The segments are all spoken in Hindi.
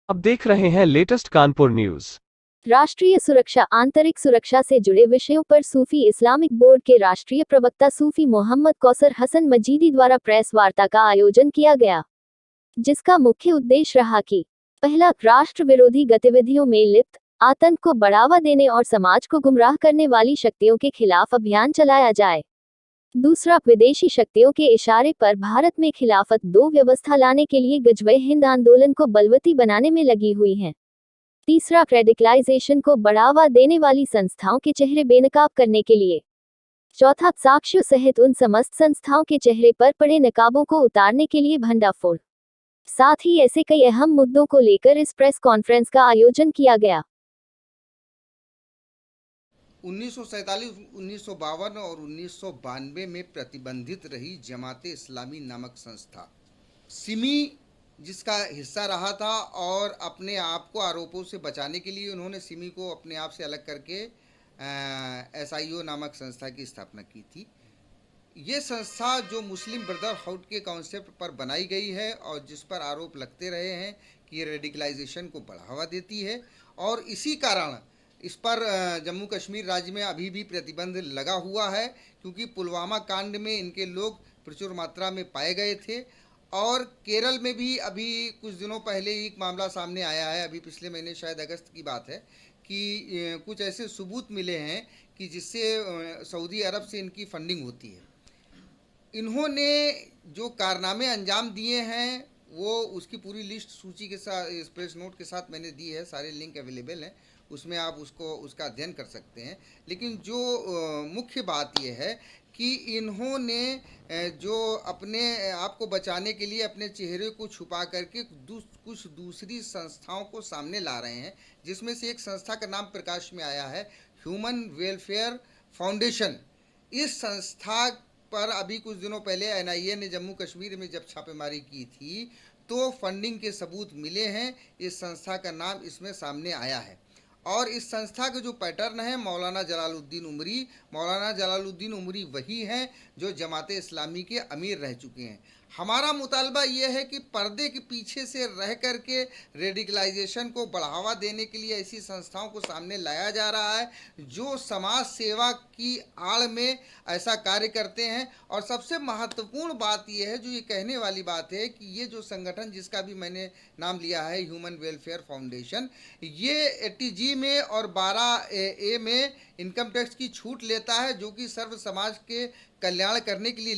अब देख रहे हैं लेटेस्ट कानपुर न्यूज। राष्ट्रीय सुरक्षा आंतरिक सुरक्षा से जुड़े विषयों पर सूफी इस्लामिक बोर्ड के राष्ट्रीय प्रवक्ता सूफी मोहम्मद कौसर हसन मजीदी द्वारा प्रेस वार्ता का आयोजन किया गया, जिसका मुख्य उद्देश्य रहा कि पहला, राष्ट्र विरोधी गतिविधियों में लिप्त, आतंक को बढ़ावा देने और समाज को गुमराह करने वाली शक्तियों के खिलाफ अभियान चलाया जाए। दूसरा, विदेशी शक्तियों के इशारे पर भारत में खिलाफत दो व्यवस्था लाने के लिए गजवे हिंद आंदोलन को बलवती बनाने में लगी हुई हैं। तीसरा, रेडिकलाइजेशन को बढ़ावा देने वाली संस्थाओं के चेहरे बेनकाब करने के लिए। चौथा, साक्ष्यों सहित उन समस्त संस्थाओं के चेहरे पर पड़े नकाबों को उतारने के लिए भंडाफोड़। साथ ही ऐसे कई अहम मुद्दों को लेकर इस प्रेस कॉन्फ्रेंस का आयोजन किया गया। 1947, 1952 और 1992 में प्रतिबंधित रही जमाते इस्लामी नामक संस्था सिमी जिसका हिस्सा रहा था, और अपने आप को आरोपों से बचाने के लिए उन्होंने सिमी को अपने आप से अलग करके SIO नामक संस्था की स्थापना की थी। ये संस्था जो मुस्लिम ब्रदरहुड के कॉन्सेप्ट पर बनाई गई है और जिस पर आरोप लगते रहे हैं कि ये रेडिकलाइजेशन को बढ़ावा देती है, और इसी कारण इस पर जम्मू कश्मीर राज्य में अभी भी प्रतिबंध लगा हुआ है, क्योंकि पुलवामा कांड में इनके लोग प्रचुर मात्रा में पाए गए थे। और केरल में भी अभी कुछ दिनों पहले एक मामला सामने आया है, अभी पिछले महीने शायद अगस्त की बात है, कि कुछ ऐसे सबूत मिले हैं कि जिससे सऊदी अरब से इनकी फंडिंग होती है। इन्होंने जो कारनामे अंजाम दिए हैं वो उसकी पूरी लिस्ट सूची के साथ इस प्रेस नोट के साथ मैंने दी है, सारे लिंक अवेलेबल हैं, उसमें आप उसका अध्ययन कर सकते हैं। लेकिन जो मुख्य बात यह है कि इन्होंने जो अपने आप को बचाने के लिए अपने चेहरे को छुपा करके कुछ दूसरी संस्थाओं को सामने ला रहे हैं, जिसमें से एक संस्था का नाम प्रकाश में आया है, ह्यूमन वेलफेयर फाउंडेशन। इस संस्था पर अभी कुछ दिनों पहले NIA ने जम्मू कश्मीर में जब छापेमारी की थी तो फंडिंग के सबूत मिले हैं। इस संस्था का नाम इसमें सामने आया है, और इस संस्था का जो पैटर्न है मौलाना जलालुद्दीन उमरी वही हैं जो जमाते इस्लामी के अमीर रह चुके हैं। हमारा मुतालबा ये है कि पर्दे के पीछे से रह करके रेडिकलाइजेशन को बढ़ावा देने के लिए ऐसी संस्थाओं को सामने लाया जा रहा है जो समाज सेवा की आड़ में ऐसा कार्य करते हैं। और सबसे महत्वपूर्ण बात यह है, जो ये कहने वाली बात है, कि ये जो संगठन जिसका भी मैंने नाम लिया है ह्यूमन वेलफेयर फाउंडेशन, ये ATG में और 12A में इनकम टैक्स की छूट लेता है, जो कि सर्व समाज के कल्याण करने के लिए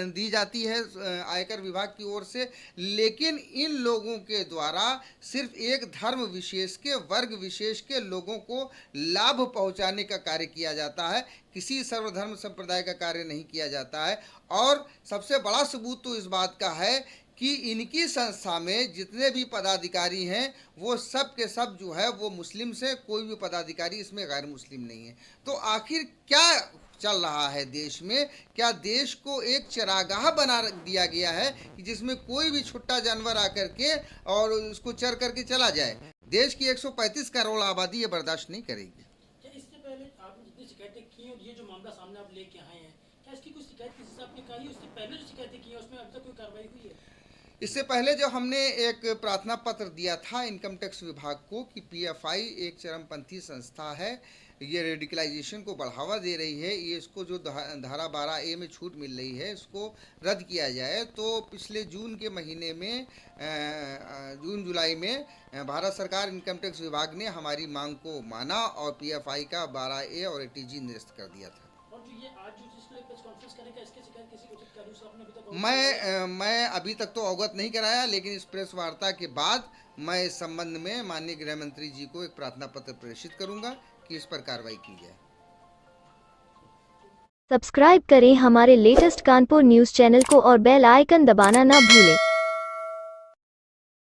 दी जाती है आयकर विभाग की ओर से। लेकिन इन लोगों के द्वारा सिर्फ एक धर्म विशेष के, वर्ग विशेष के लोगों को लाभ पहुंचाने का कार्य किया जाता है, किसी सर्वधर्म संप्रदाय का कार्य नहीं किया जाता है। और सबसे बड़ा सबूत तो इस बात का है कि इनकी संस्था में जितने भी पदाधिकारी हैं वो सब के सब जो है वो मुस्लिम से, कोई भी पदाधिकारी इसमें गैर मुस्लिम नहीं है। तो आखिर क्या चल रहा है देश में? क्या देश को एक चरागाह बना दिया गया है कि जिसमें कोई भी छुट्टा जानवर आकर के और उसको चर करके चला जाए? देश की 135 करोड़ आबादी ये बर्दाश्त नहीं करेगी। इससे पहले आपने जितनी शिकायतें की और ये जो मामला सामने आप लेके आए हैं, क्या इसकी कुछ शिकायत किसी से आपने कही? उससे पहले जो शिकायतें की है उसमें अब तक कोई कार्रवाई हुई है? इससे पहले जो हमने एक प्रार्थना पत्र दिया था इनकम टैक्स विभाग को कि PFI एक चरमपंथी संस्था है, ये रेडिकलाइजेशन को बढ़ावा दे रही है, ये इसको जो धारा 12A में छूट मिल रही है इसको रद्द किया जाए। तो पिछले जून के महीने में जून जुलाई में भारत सरकार इनकम टैक्स विभाग ने हमारी मांग को माना और PFI का 12A और ATG निरस्त कर दिया था। मैं अभी तक तो अवगत नहीं कराया, लेकिन इस प्रेस वार्ता के बाद मैं इस संबंध में माननीय गृह मंत्री जी को एक प्रार्थना पत्र प्रेषित करूंगा कि इस पर कार्रवाई की जाए। सब्सक्राइब करें हमारे लेटेस्ट कानपुर न्यूज चैनल को और बेल आइकन दबाना ना भूलें।